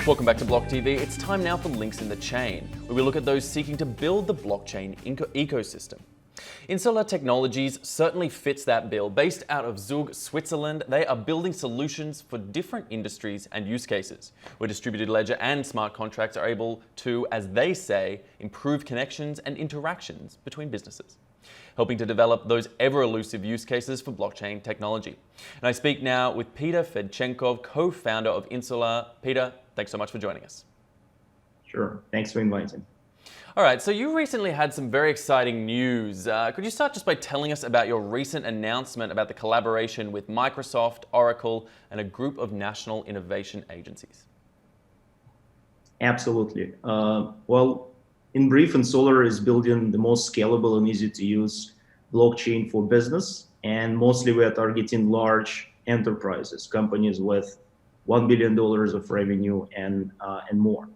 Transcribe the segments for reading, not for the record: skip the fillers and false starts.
Welcome back to BLOCKTV. It's time now for Links in the Chain, where we look at those seeking to build the blockchain ecosystem. Insolar Technologies certainly fits that bill. Based out of Zug, Switzerland, they are building solutions for different industries and use cases, where distributed ledger and smart contracts are able to, as they say, improve connections and interactions between businesses, helping to develop those ever-elusive use cases for blockchain technology. And I speak now with Peter Fedchenkov, co-founder of Insular. Peter, thanks so much for joining us. Sure. Thanks for inviting. All right, so you recently had some very exciting news. Could you start just by telling us about your recent announcement about the collaboration with Microsoft, Oracle, and a group of national innovation agencies? Absolutely. Well, in brief, Insolar is building the most scalable and easy to use blockchain for business. And mostly we are targeting large enterprises, companies with $1 billion of revenue and more.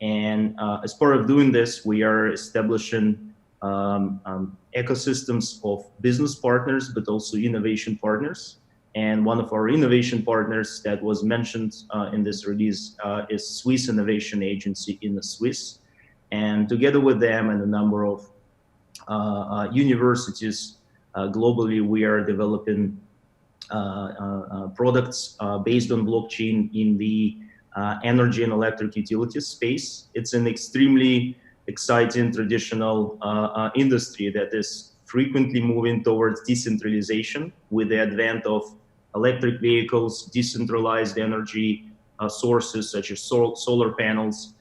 And as part of doing this, we are establishing ecosystems of business partners, but also innovation partners. And one of our innovation partners that was mentioned in this release is Swiss Innovation Agency in the Swiss. And together with them and a number of universities globally, we are developing products based on blockchain in the energy and electric utilities space. It's an extremely exciting traditional industry that is frequently moving towards decentralization with the advent of electric vehicles, decentralized energy sources such as solar panels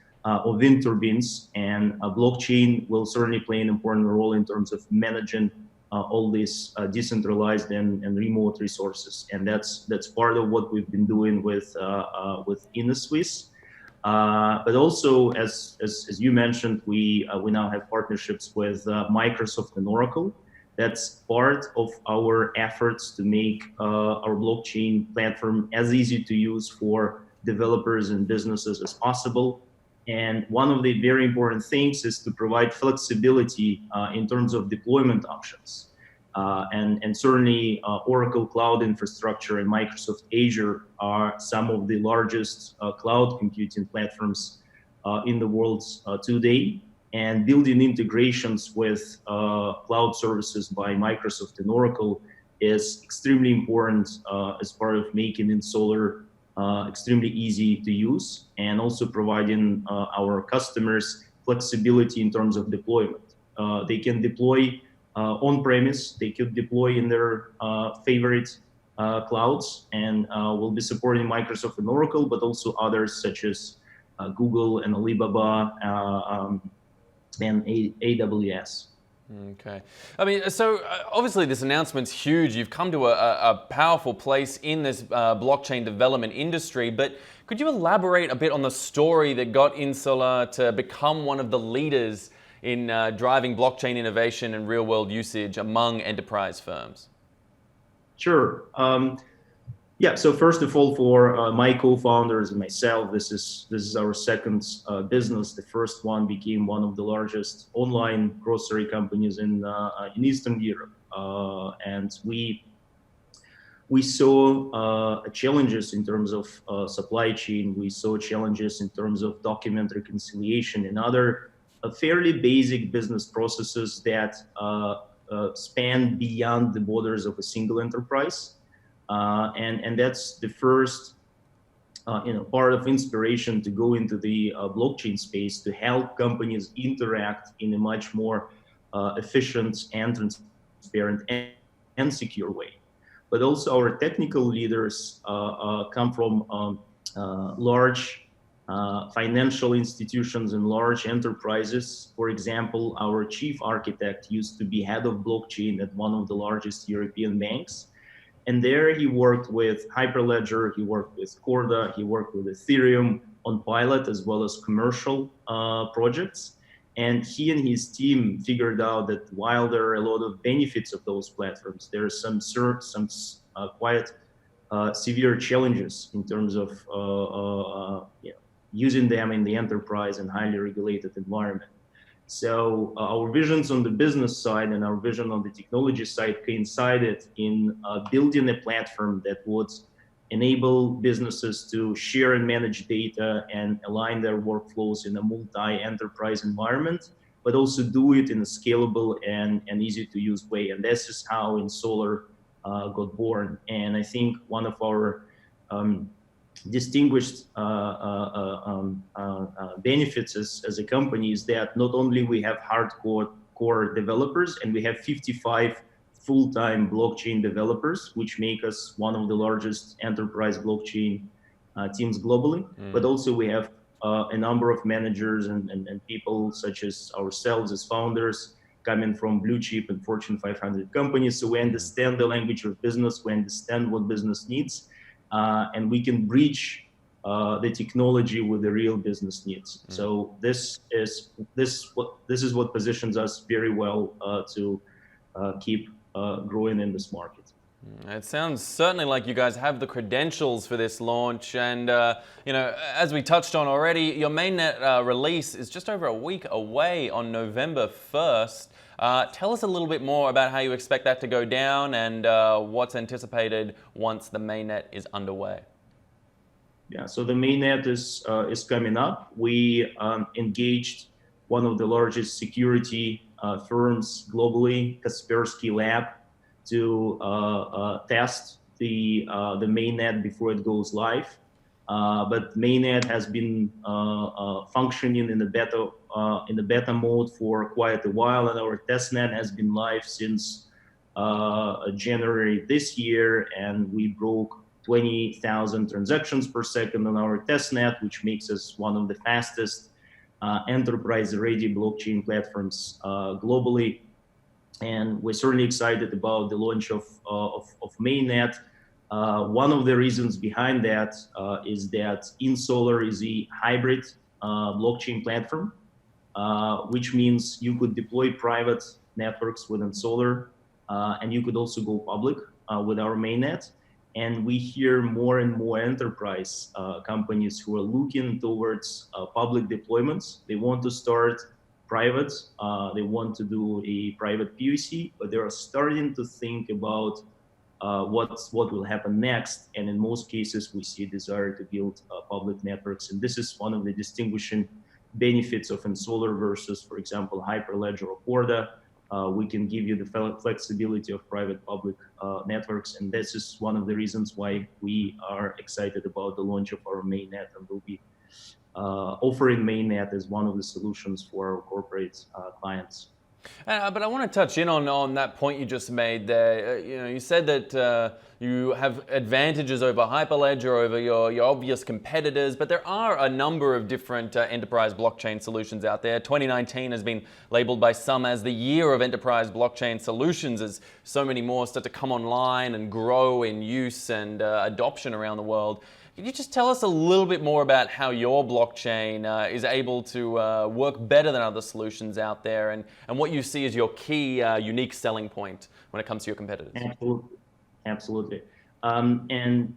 or wind turbines, and blockchain will certainly play an important role in terms of managing all these decentralized and remote resources, and that's part of what we've been doing with InnoSwiss. But also, as you mentioned, we now have partnerships with Microsoft and Oracle. That's part of our efforts to make our blockchain platform as easy to use for developers and businesses as possible. And one of the very important things is to provide flexibility in terms of deployment options. And certainly Oracle Cloud Infrastructure and Microsoft Azure are some of the largest cloud computing platforms in the world today. And building integrations with cloud services by Microsoft and Oracle is extremely important as part of making Insolar extremely easy to use, and also providing our customers flexibility in terms of deployment. They can deploy on-premise, they could deploy in their favorite clouds, and we'll be supporting Microsoft and Oracle, but also others such as Google and Alibaba and AWS. Okay. I mean, so obviously this announcement's huge. You've come to a powerful place in this blockchain development industry, but could you elaborate a bit on the story that got Insular to become one of the leaders in driving blockchain innovation and real-world usage among enterprise firms? Sure. Yeah, so first of all, for my co-founders and myself, this is our second business. The first one became one of the largest online grocery companies in Eastern Europe, and we saw challenges in terms of supply chain. We saw challenges in terms of document reconciliation and other fairly basic business processes that span beyond the borders of a single enterprise. And that's the first part of inspiration to go into the blockchain space to help companies interact in a much more efficient and transparent and secure way. But also our technical leaders come from large financial institutions and large enterprises. For example, our chief architect used to be head of blockchain at one of the largest European banks. And there he worked with Hyperledger, he worked with Corda, he worked with Ethereum on pilot as well as commercial projects. And he and his team figured out that while there are a lot of benefits of those platforms, there are some quite severe challenges in terms of using them in the enterprise and highly regulated environment. So our visions on the business side and our vision on the technology side coincided in building a platform that would enable businesses to share and manage data and align their workflows in a multi-enterprise environment, but also do it in a scalable and easy to use way. And this is how Insolar got born. And I think one of our distinguished benefits as a company is that not only we have hardcore core developers, and we have 55 full-time blockchain developers, which make us one of the largest enterprise blockchain teams globally. But also we have a number of managers and people such as ourselves as founders coming from blue chip and Fortune 500 companies. So we understand the language of business, we understand what business needs, and we can bridge the technology with the real business needs. So this is what positions us very well to keep growing in this market. It sounds certainly like you guys have the credentials for this launch, and you know, as we touched on already, your mainnet release is just over a week away on November 1st. Tell us a little bit more about how you expect that to go down and what's anticipated once the mainnet is underway. Yeah, so the mainnet is coming up. We engaged one of the largest security firms globally, Kaspersky Lab, to test the mainnet before it goes live. But mainnet has been functioning in the beta mode for quite a while, and our testnet has been live since January this year, and we broke 20,000 transactions per second on our testnet, which makes us one of the fastest enterprise-ready blockchain platforms globally. And we're certainly excited about the launch of Mainnet. One of the reasons behind that is that Insolar is a hybrid blockchain platform, which means you could deploy private networks with Insolar, and you could also go public with our Mainnet. And we hear more and more enterprise companies who are looking towards public deployments. They want to start private, they want to do a private POC, but they are starting to think about what will happen next. And in most cases, we see a desire to build public networks. And this is one of the distinguishing benefits of Insolar versus, for example, Hyperledger or Corda. We can give you the flexibility of private-public networks, and this is one of the reasons why we are excited about the launch of our mainnet, and we'll be offering mainnet as one of the solutions for our corporate clients. But I want to touch in on that point you just made there. You know, you said that you have advantages over Hyperledger, over your obvious competitors, but there are a number of different enterprise blockchain solutions out there. 2019 has been labeled by some as the year of enterprise blockchain solutions, as so many more start to come online and grow in use and adoption around the world. Can you just tell us a little bit more about how your blockchain is able to work better than other solutions out there, and what you see as your key unique selling point when it comes to your competitors? Absolutely. And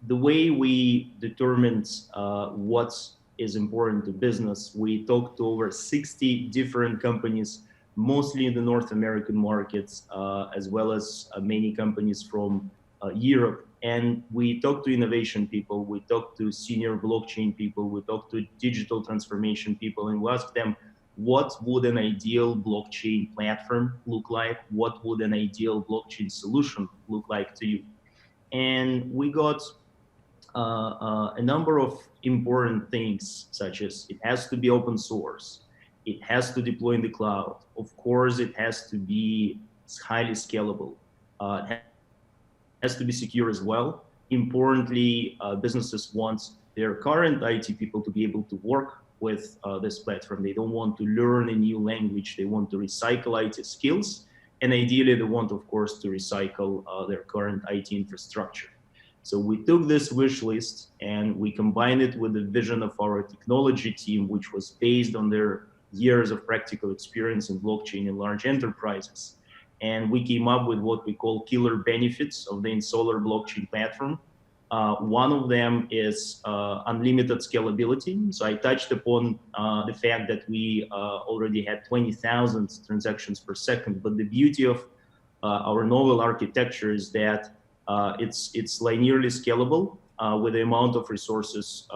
the way we determined what is important to business, we talked to over 60 different companies, mostly in the North American markets, as well as many companies from Europe. And we talked to innovation people, we talked to senior blockchain people, we talked to digital transformation people, and we asked them, what would an ideal blockchain platform look like? What would an ideal blockchain solution look like to you? And we got a number of important things, such as it has to be open source, it has to deploy in the cloud, of course it has to be highly scalable, it has to be secure as well. Importantly, businesses want their current IT people to be able to work with this platform. They don't want to learn a new language. They want to recycle IT skills. And ideally, they want, of course, to recycle their current IT infrastructure. So we took this wish list and we combined it with the vision of our technology team, which was based on their years of practical experience in blockchain in large enterprises. And we came up with what we call killer benefits of the Insolar blockchain platform. One of them is unlimited scalability. So I touched upon the fact that we already had 20,000 transactions per second, but the beauty of our novel architecture is that It's linearly scalable with the amount of resources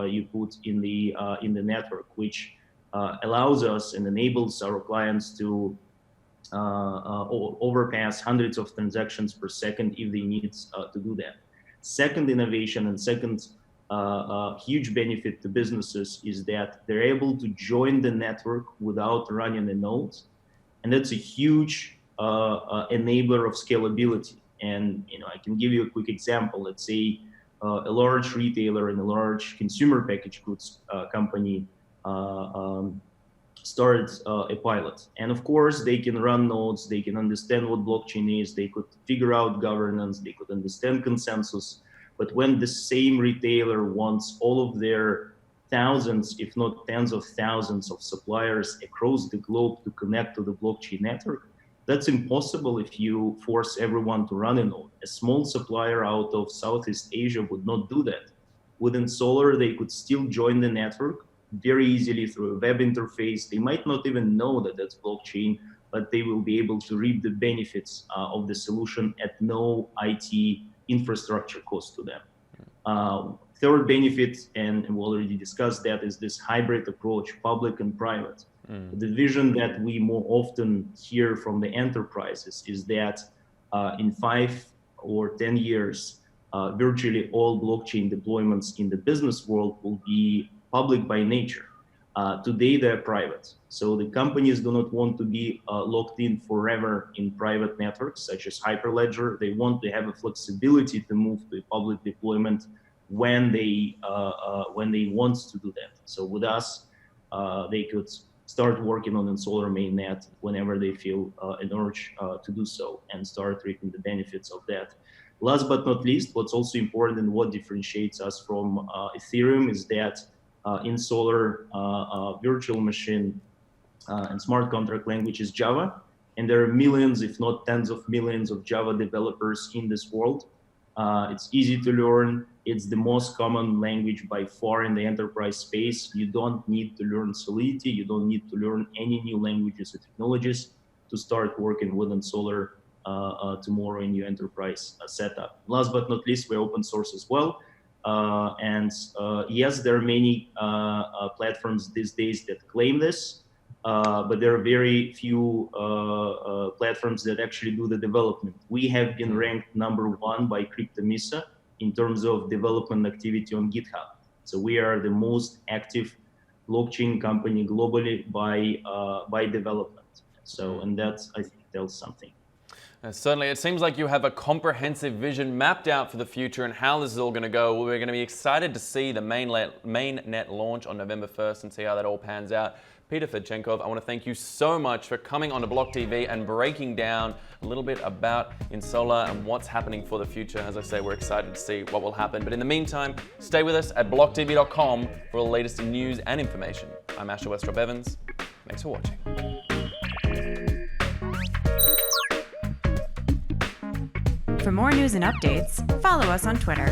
you put in the network, which allows us and enables our clients to overpass hundreds of transactions per second if they need to do that. Second innovation and second huge benefit to businesses is that they're able to join the network without running a node, and that's a huge enabler of scalability. And I can give you a quick example. Let's say a large retailer and a large consumer packaged goods company started a pilot. And of course, they can run nodes, they can understand what blockchain is, they could figure out governance, they could understand consensus. But when the same retailer wants all of their thousands, if not tens of thousands of suppliers across the globe to connect to the blockchain network, that's impossible if you force everyone to run a node. A small supplier out of Southeast Asia would not do that. With Insolar, they could still join the network very easily through a web interface. They might not even know that that's blockchain, but they will be able to reap the benefits of the solution at no IT infrastructure cost to them. Third benefit, and we already discussed that, is this hybrid approach, public and private. The vision that we more often hear from the enterprises is that in 5 or 10 years, virtually all blockchain deployments in the business world will be public by nature. Today they're private. So the companies do not want to be locked in forever in private networks such as Hyperledger. They want to have a flexibility to move to a public deployment when they want to do that. So with us, they could start working on Insolar Mainnet whenever they feel an urge to do so and start reaping the benefits of that. Last but not least, what's also important and what differentiates us from Ethereum is that Insolar virtual machine and smart contract language is Java, and there are millions, if not tens of millions, of Java developers in this world. It's easy to learn. It's the most common language by far in the enterprise space. You don't need to learn Solidity. You don't need to learn any new languages or technologies to start working with Insolar tomorrow in your enterprise setup. Last but not least, we're open source as well. Yes, there are many platforms these days that claim this, but there are very few platforms that actually do the development. We have been ranked #1 by Cryptomissa in terms of development activity on GitHub. So we are the most active blockchain company globally by development. So, and that, I think, tells something. Certainly, it seems like you have a comprehensive vision mapped out for the future and how this is all going to go. We're going to be excited to see the Mainnet launch on November 1st and see how that all pans out. Peter Fedchenkov, I want to thank you so much for coming on to BLOCKTV and breaking down a little bit about Insolar and what's happening for the future. As I say, we're excited to see what will happen. But in the meantime, stay with us at blocktv.com for all the latest news and information. I'm Asher Westrop Evans. Thanks for watching. For more news and updates, follow us on Twitter.